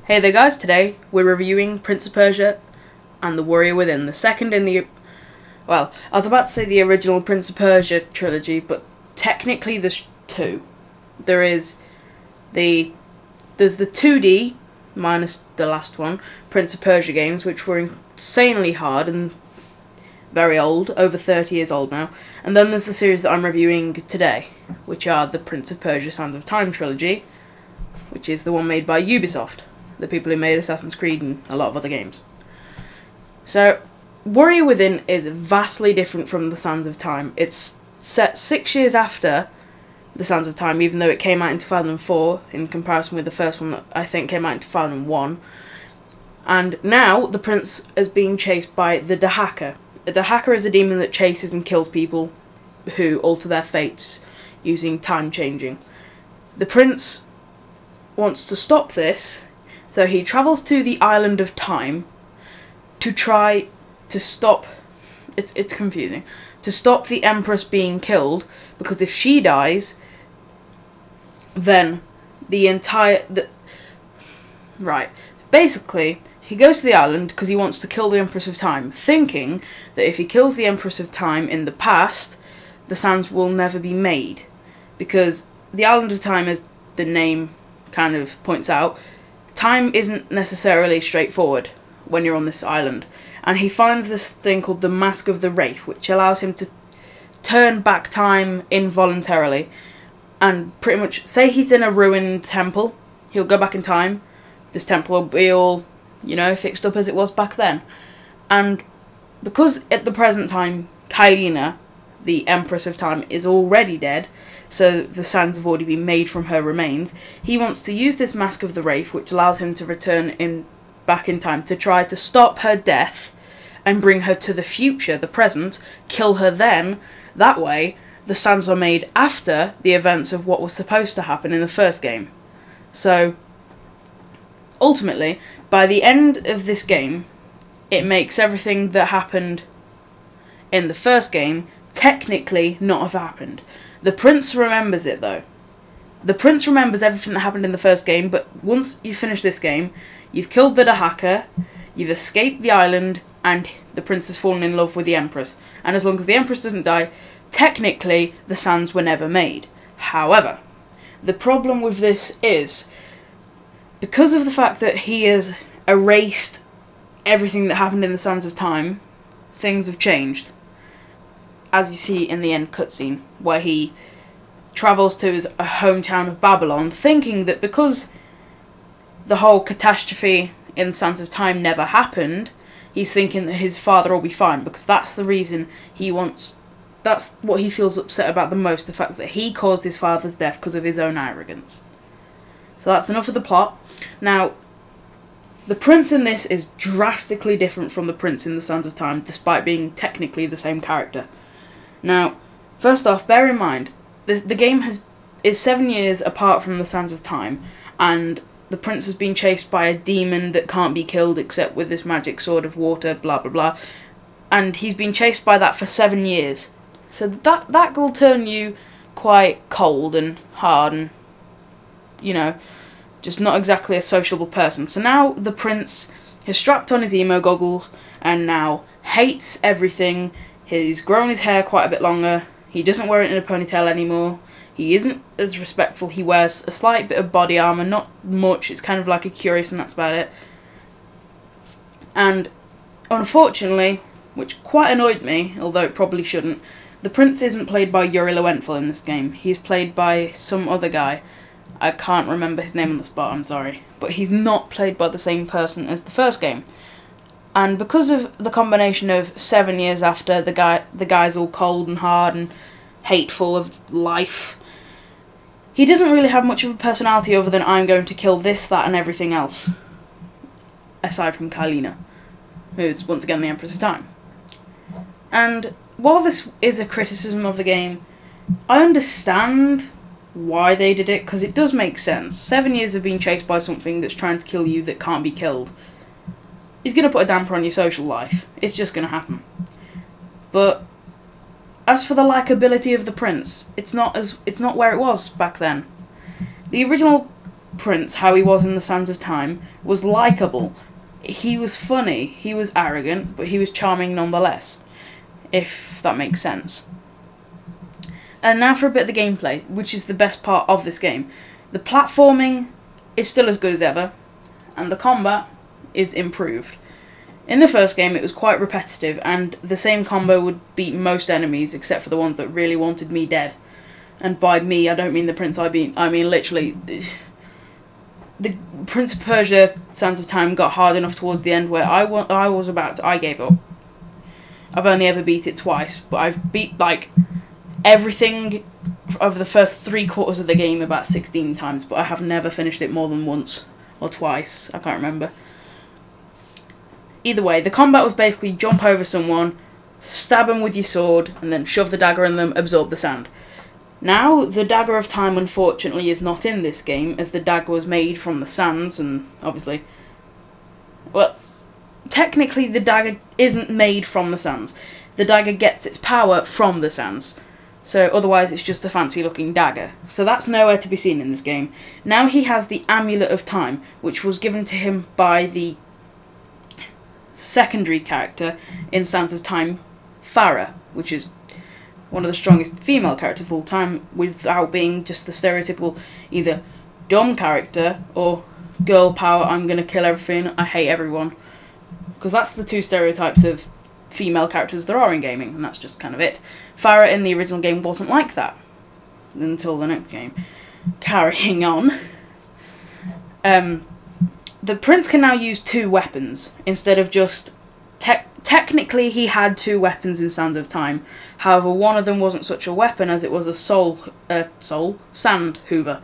Hey there guys, today we're reviewing Prince of Persia and The Warrior Within, the second in the, well, I was about to say the original Prince of Persia trilogy, but technically there's two. There's the 2D, minus the last one, Prince of Persia games, which were insanely hard and very old, over 30 years old now, and then there's the series that I'm reviewing today, which are the Prince of Persia Sands of Time trilogy, which is the one made by Ubisoft, the people who made Assassin's Creed and a lot of other games. So, Warrior Within is vastly different from the Sands of Time. It's set 6 years after the Sands of Time, even though it came out in 2004, in comparison with the first one that I think came out in 2001. And now, the prince is being chased by the Dahaka. A Dahaka is a demon that chases and kills people who alter their fates using time changing. The prince wants to stop this, so he travels to the island of time to try to stop, it's confusing, to stop the Empress being killed, because if she dies, then basically, he goes to the island because he wants to kill the Empress of Time, thinking that if he kills the Empress of Time in the past, the sands will never be made. Because the Island of Time, as the name kind of points out, time isn't necessarily straightforward when you're on this island. And he finds this thing called the Mask of the Wraith, which allows him to turn back time involuntarily. And pretty much, say he's in a ruined temple, he'll go back in time, this temple will be all, you know, fixed up as it was back then. And because at the present time, Kylina, the Empress of Time, is already dead, so the sands have already been made from her remains, he wants to use this Mask of the Wraith, which allows him to return back in time to try to stop her death and bring her to the future, the present, kill her then. That way, the sands are made after the events of what was supposed to happen in the first game. So, ultimately, by the end of this game, it makes everything that happened in the first game technically not have happened. The prince remembers it though. The prince remembers everything that happened in the first game, but once you finish this game, you've killed the Dahaka, you've escaped the island, and the prince has fallen in love with the Empress. And as long as the Empress doesn't die, technically the sands were never made. However, the problem with this is, because of the fact that he has erased everything that happened in the Sands of Time, things have changed. As you see in the end cutscene, where he travels to his hometown of Babylon, thinking that because the whole catastrophe in the Sands of Time never happened, he's thinking that his father will be fine, because that's the reason he wants, that's what he feels upset about the most, the fact that he caused his father's death because of his own arrogance. So that's enough of the plot. Now, the prince in this is drastically different from the prince in the Sands of Time, despite being technically the same character. Now, first off, bear in mind, the game is 7 years apart from the Sands of Time, and the prince has been chased by a demon that can't be killed except with this magic sword of water, blah blah blah, and he's been chased by that for 7 years. So that will turn you quite cold and hard and, you know, just not exactly a sociable person. So now the prince has strapped on his emo goggles and now hates everything. He's grown his hair quite a bit longer. He doesn't wear it in a ponytail anymore. He isn't as respectful. He wears a slight bit of body armour, not much. It's kind of like a curious and that's about it. And unfortunately, which quite annoyed me, although it probably shouldn't, the prince isn't played by Yuri Lowenthal in this game. He's played by some other guy. I can't remember his name on the spot, I'm sorry. But he's not played by the same person as the first game. And because of the combination of 7 years after, the guy's all cold and hard and hateful of life, he doesn't really have much of a personality other than I'm going to kill this, that and everything else. Aside from Kylina, who's once again the Empress of Time. And while this is a criticism of the game, I understand why they did it, because it does make sense. 7 years of being chased by something that's trying to kill you that can't be killed is going to put a damper on your social life. It's just going to happen. But as for the likability of the prince, it's not where it was back then. The original prince, how he was in the Sands of Time, was likeable. He was funny, he was arrogant, but he was charming nonetheless, if that makes sense. And now for a bit of the gameplay, which is the best part of this game. The platforming is still as good as ever, and the combat is improved. In the first game it was quite repetitive, and the same combo would beat most enemies except for the ones that really wanted me dead. And by me I don't mean the prince, I mean literally the Prince of Persia Sands of Time got hard enough towards the end where I gave up. I've only ever beat it twice, but I've beat like everything over the first 3/4 of the game about 16 times, but I have never finished it more than once or twice, I can't remember. Either way, the combat was basically jump over someone, stab them with your sword, and then shove the dagger in them, absorb the sand. Now, the Dagger of Time unfortunately is not in this game, as the dagger was made from the sands, and obviously, well, technically the dagger isn't made from the sands. The dagger gets its power from the sands, so otherwise it's just a fancy looking dagger. So that's nowhere to be seen in this game. Now he has the Amulet of Time, which was given to him by the secondary character in Sands of Time, Farah, which is one of the strongest female characters of all time, without being just the stereotypical either dumb character or girl power, I'm gonna kill everything, I hate everyone. Because that's the two stereotypes of female characters there are in gaming, and that's just kind of it. Farah in the original game wasn't like that until the next game. Carrying on. The prince can now use 2 weapons instead of just... Technically, he had 2 weapons in Sands of Time. However, one of them wasn't such a weapon as it was a sand hoover.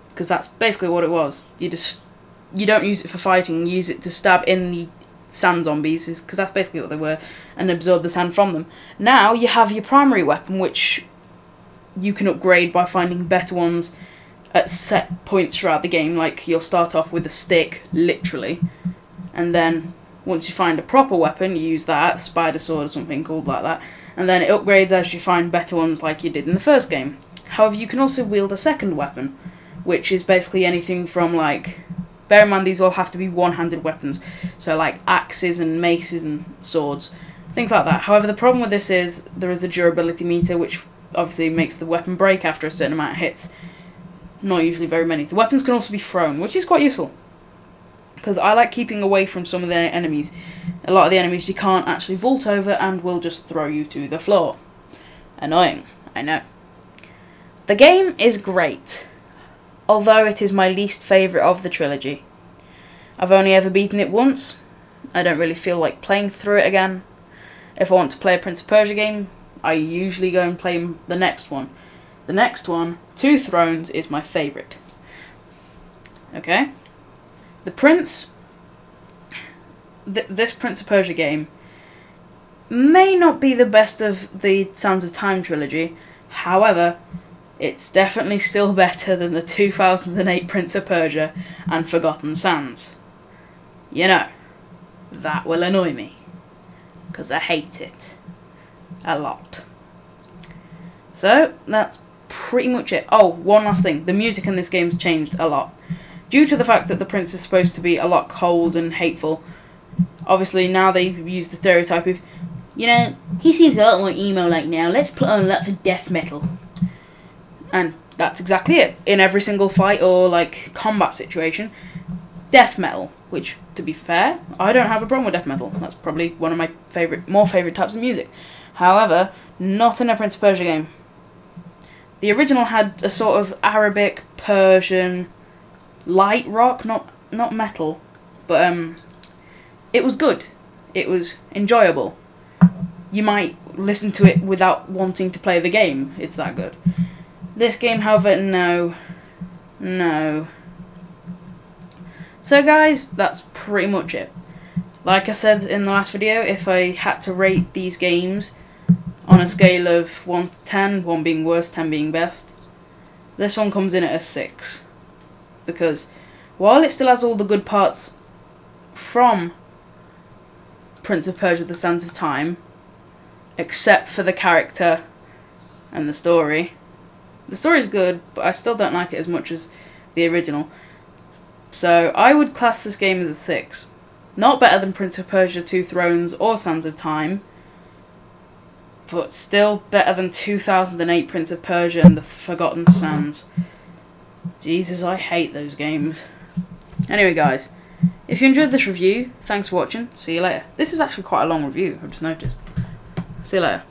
Because that's basically what it was. You don't use it for fighting, you use it to stab in the sand zombies, because that's basically what they were, and absorb the sand from them. Now, you have your primary weapon, which you can upgrade by finding better ones at set points throughout the game. Like, you'll start off with a stick, literally, and then once you find a proper weapon, you use that, spider sword or something called like that, and then it upgrades as you find better ones like you did in the first game. However, you can also wield a second weapon, which is basically anything from, like, bear in mind these all have to be one-handed weapons, so like axes and maces and swords, things like that. However, the problem with this is there is a durability meter, which obviously makes the weapon break after a certain amount of hits. Not usually very many. The weapons can also be thrown, which is quite useful, because I like keeping away from some of the enemies. A lot of the enemies you can't actually vault over and will just throw you to the floor. Annoying, I know. The game is great, although it is my least favourite of the trilogy. I've only ever beaten it once. I don't really feel like playing through it again. If I want to play a Prince of Persia game, I usually go and play the next one. The next one, Two Thrones, is my favourite. Okay? The Prince... this Prince of Persia game may not be the best of the Sands of Time trilogy. However, it's definitely still better than the 2008 Prince of Persia and Forgotten Sands. You know, that will annoy me, because I hate it a lot. So, that's pretty much it. Oh, one last thing. The music in this game's changed a lot. Due to the fact that the prince is supposed to be a lot cold and hateful, obviously now they use the stereotype of, you know, he seems a lot more emo-like now, let's put on lots of death metal. And that's exactly it. In every single fight or, like, combat situation, death metal. Which, to be fair, I don't have a problem with death metal. That's probably one of my more favourite types of music. However, not in a Prince of Persia game. The original had a sort of Arabic, Persian, light rock, not metal. But, it was good. It was enjoyable. You might listen to it without wanting to play the game. It's that good. This game, however, no. So guys, that's pretty much it. Like I said in the last video, if I had to rate these games on a scale of 1 to 10, 1 being worst, 10 being best, this one comes in at a 6. Because while it still has all the good parts from Prince of Persia: The Sands of Time, except for the character and the story. The story's good, but I still don't like it as much as the original. So I would class this game as a 6. Not better than Prince of Persia 2 Thrones or Sands of Time, but still better than 2008 Prince of Persia and the Forgotten Sands. Jesus, I hate those games. Anyway, guys, if you enjoyed this review, thanks for watching. See you later. This is actually quite a long review, I've just noticed. See you later.